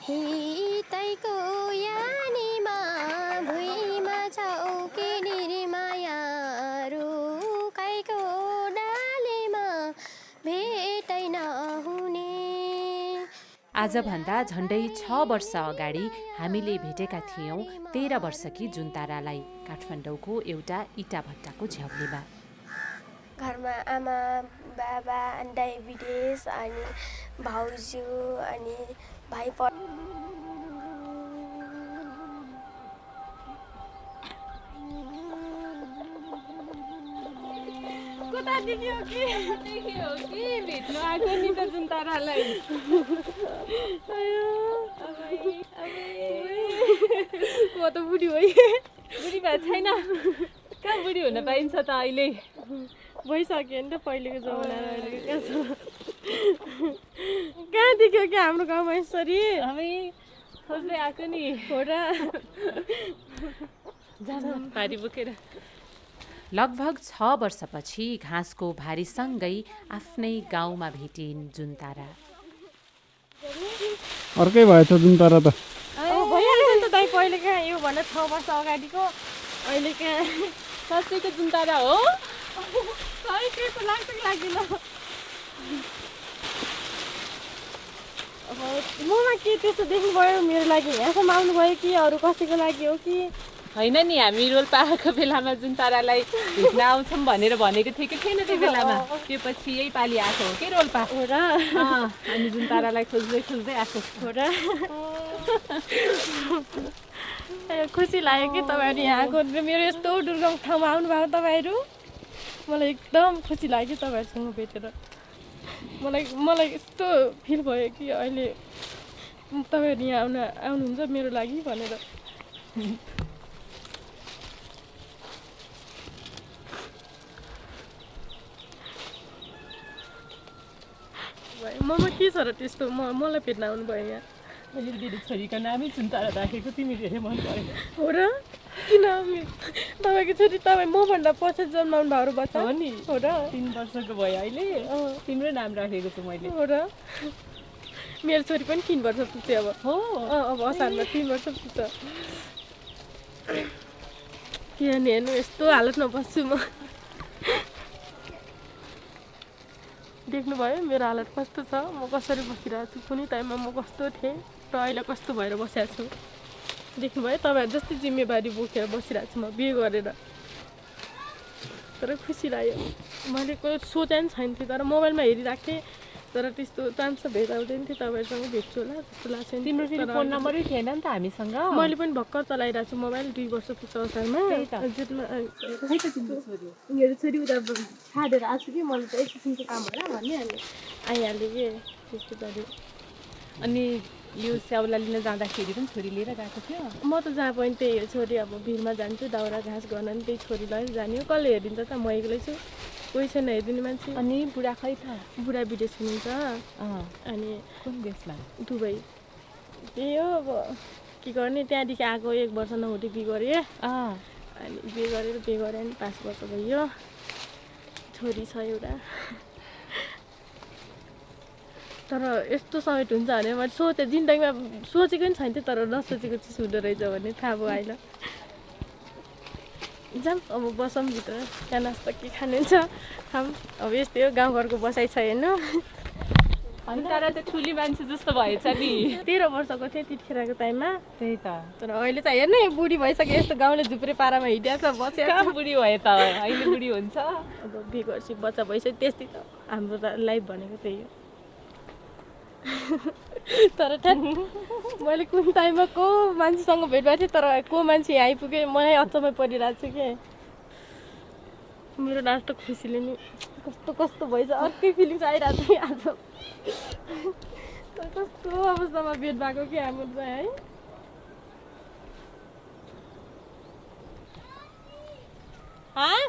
हितैको यानीमा भुइँमा छौकी निर्मायाहरू काईको डालीमा भेटै नहुने। आजभन्दा झन्डै 6 वर्ष अगाडि हामीले भेटेका थियौँ 13 वर्षकी जुनतारालाई काठमाडौँको एउटा इटा भट्टाको झ्याउरीमा। घरमा आमा बाबा अनि डायबिटिज अनि भाउजू अनि भाइ कता देख्यो कि भेट्नु आएको नि त जुनतारालाई। म त बुढी भएँ। बुढी भएको छैन, कहाँ बुढी हुन पाइन्छ त अहिले, भइसक्यो नि त पहिलेको जमाना र अहिलेको कहाँ छ। कहाँ देख्यो कि हाम्रो गाउँमा यसरी हामी खोज्दै आएको नि हो र। भारी बोकेर लगभग 6 वर्षपछि घाँसको भारीसँगै आफ्नै गाउँमा भेटिन् जुनतारा। अर्कै भएछ जुनतारा त। भइहाल्छ नि त दाइ, पहिले कहाँ यो भन्दा 6 वर्ष अगाडिको अहिले कहाँ साँच्चैको जुनतारा हो। खै केको लाग्छ कि लाग्दैन। अब ममा के त्यस्तो देख्नुभयो मेरो लागि यहाँसम्म आउनुभयो कि अरू कसैको लागि हो कि होइन नि। हामी रोल्पा आएको बेलामा जुनतारालाई भेट्न आउँछौँ भनेर भनेको थिएँ कि थिएन त्यो बेलामा। त्यो पछि यही पालि आएको हो कि रोल्पा हो र। अनि जुनतारालाई खोज्दै खोज्दै आएको हो र। खुसी लाग्यो कि तपाईँहरू यहाँ आएको। मेरो यस्तो दुर्गम ठाउँमा आउनुभयो तपाईँहरू। मलाई एकदम खुसी लाग्यो तपाईँहरूसँग भेटेर। मलाई यस्तो फिल भयो कि अहिले तपाईँहरू यहाँ आउनुहुन्छ मेरो लागि भनेर। ममा के छ र त्यस्तो मलाई भेट्न आउनुभयो यहाँ। मैले दिदी छोरीको नामै जुनतारा राखेको तिमी धेरै मन परेन हो र। किन तपाईँको छोरी तपाईँ मभन्दा पछि जन्माउनु भएको बच्चा हो नि हो र। 3 वर्षको भयो अहिले। तिम्रो नाम राखेको छु मैले हो र। मेरो छोरी पनि 3 वर्ष पुग्छ अब हो। अब असारमा 3 वर्ष पुग्छ। किनभने हेर्नु यस्तो हालतमा बस्छु म। देख्नुभयो मेरो हालत कस्तो छ, म कसरी बसिरहेको छु, कुनै टाइममा म कस्तो थिएँ र अहिले कस्तो भएर बसिरहेको छु। देख्नुभयो तपाईँहरू जस्तै जिम्मेवारी बोकेर बसिरहेको छु म बिहे गरेर। तर खुसी लाग्यो। मैले कोही सोचेको नि छैन थियो, तर मोबाइलमा हेरिरहेको थिएँ। तर त्यस्तो चान्स त भेट आउँदैन थियो। तपाईँहरूसँग भेट्छु होला जस्तो लाग्छ। तिम्रो फेरि फोन नम्बरै थिएन नि त हामीसँग। मैले पनि भर्खर चलाइरहेको छु मोबाइल। 2 वर्ष पुग्छ असारमा। मेरो छोरी उता छाडेर आएको छु कि मलाई त एक किसिमको काम होला भन्ने अनि आइहाल्यो कि त्यस्तो गऱ्यो। अनि यो स्याउला लिन जाँदाखेरि पनि छोरी लिएर गएको थियो। म त जहाँ पनि त्यही हो, छोरी अब भिरमा जान्छु दाउरा घाँस गर्न नि त्यही छोरीलाई जाने हो। कसले हेरिन्छ त, म एक्लै छु, कोही छैन हेरिदिने मान्छे। अनि बुढा खै त? बुढा विदेश हुनुहुन्छ। अनि कुन देशमा? दुबई। त्यही हो अब के गर्ने, त्यहाँदेखि आएको 1 वर्ष नहुँदै बिहे गरेँ। अनि बिहे गरेर नि 5 वर्ष भयो। छोरी छ एउटा। तर यस्तो समेट हुन्छ भने मैले सोचेँ, जिन्दगीमा सोचेको नि छैन थियो। तर नसोचेको चिज हुँदो रहेछ भन्ने थाहा भयो अहिले। जाऊँ अब बसौँ भित्र, त्यहाँ नास्ता के खानुहुन्छ खाऊँ। अब यस्तै हो गाउँघरको बसाइ छ हेर्नु। तर त ठुली मान्छे जस्तो भएछ नि। 13 वर्षको थिएँ त्यतिखेरको टाइममा। त्यही त। तर अहिले चाहिँ हेर्नु बुढी भइसक्यो, यस्तो गाउँले झुप्रे पारामा हिँडिरहेको छ बसेर। कहाँ बुढी भयो त, अहिले बुढी हुन्छ। अब बिहे गरेपछि बच्चा भइसक्यो, त्यस्तै त हाम्रो त लाइफ भनेको त्यही हो। तर मैले कुन टाइममा को मान्छेसँग भेट भएको थिएँ, तर को मान्छे यहाँ आइपुग्यो मलाई अचम्मै परिरहेको छु कि। मेरो नाच त खुसीले नि कस्तो भएछ, अर्कै फिलिङ्स आइरहेको छ आज। कस्तो अवस्थामा भेट भएको कि हाम्रो चाहिँ है।